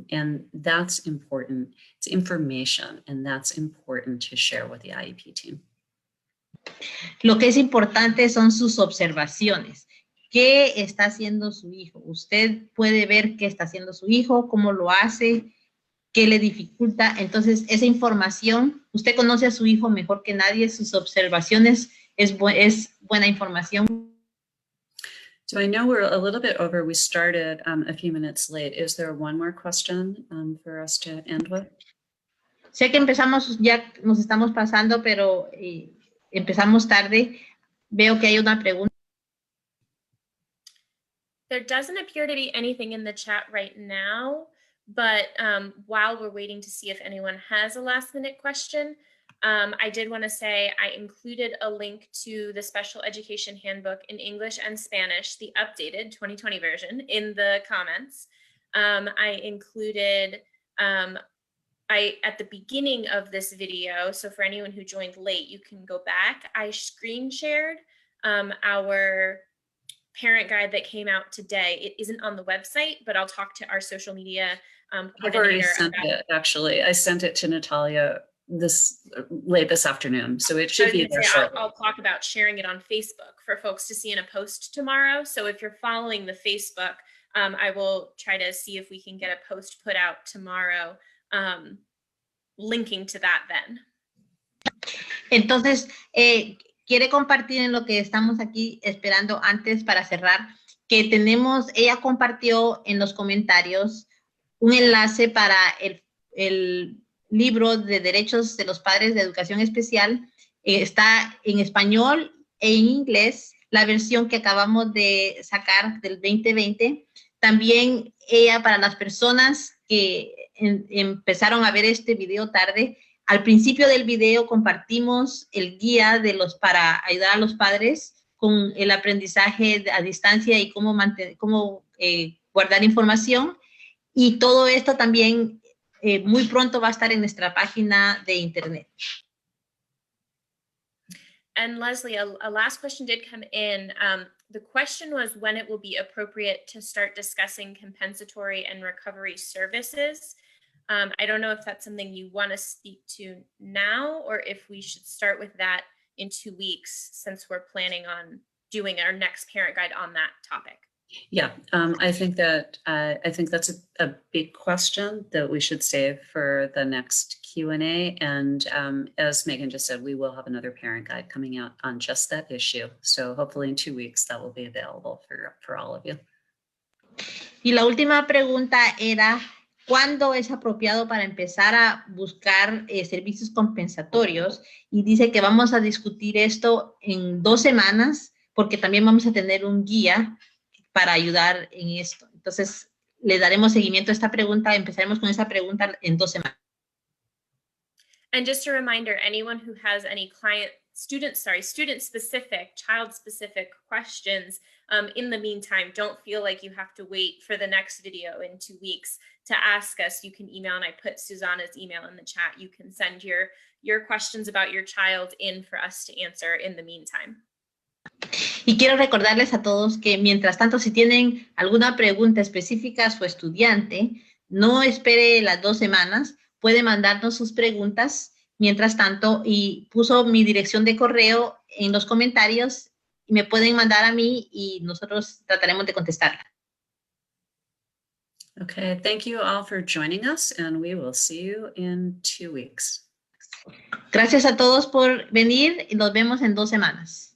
And that's important. It's information, and that's important to share with the IEP team. Lo que es importante son sus observaciones. ¿Qué está haciendo su hijo? Usted puede ver qué está haciendo su hijo, cómo lo hace, qué le dificulta. Entonces, esa información, usted conoce a su hijo mejor que nadie, sus observaciones es buena información. So I know we're a little bit over. We started a few minutes late. Is there one more question for us to end with? Sé que empezamos, ya nos estamos pasando, pero empezamos tarde. Veo que hay una pregunta. There doesn't appear to be anything in the chat right now, but while we're waiting to see if anyone has a last minute question, I did want to say I included a link to the Special Education Handbook in English and Spanish, the updated 2020 version, in the comments. I included, at the beginning of this video, so for anyone who joined late, you can go back. I screen shared our parent guide that came out today. It isn't on the website, but I'll talk to our social media I've already sent it, actually. I sent it to Natalia late this afternoon, so it should be there shortly. I'll talk about sharing it on Facebook for folks to see in a post tomorrow. So if you're following the Facebook, I will try to see if we can get a post put out tomorrow linking to that then. Entonces, quiere compartir en lo que estamos aquí esperando antes para cerrar, que ella compartió en los comentarios un enlace para el libro de Derechos de los Padres de Educación Especial. Está en español e en inglés, la versión que acabamos de sacar del 2020. También ella, para las personas que empezaron a ver este video tarde, al principio del video compartimos el guía para ayudar a los padres con el aprendizaje a distancia y cómo guardar información. Y todo esto también muy pronto va a estar en nuestra página de internet. And Leslie, a last question did come in. The question was when it will be appropriate to start discussing compensatory and recovery services. I don't know if that's something you want to speak to now, or if we should start with that in 2 weeks, since we're planning on doing our next parent guide on that topic. Yeah, I think that's a big question that we should save for the next Q&A. And as Megan just said, we will have another parent guide coming out on just that issue. So hopefully in 2 weeks that will be available for all of you. Y la última pregunta era cuándo es apropiado para empezar a buscar servicios compensatorios, y dice que vamos a discutir esto en 2 semanas porque también vamos a tener un guía para ayudar en esto. Entonces, le daremos seguimiento a esta pregunta, empezaremos con esa pregunta en 2 semanas. And just a reminder, anyone who has any student-specific, child-specific questions, in the meantime, don't feel like you have to wait for the next video in 2 weeks to ask us. You can email, and I put Susanna's email in the chat. You can send your questions about your child in for us to answer in the meantime. Y quiero recordarles a todos que, mientras tanto, si tienen alguna pregunta específica a su estudiante, no espere las 2 semanas, puede mandarnos sus preguntas mientras tanto, y puso mi dirección de correo en los comentarios, y me pueden mandar a mí y nosotros trataremos de contestarla. Okay, thank you all for joining us, and we will see you in 2 weeks. Gracias a todos por venir y nos vemos en 2 semanas.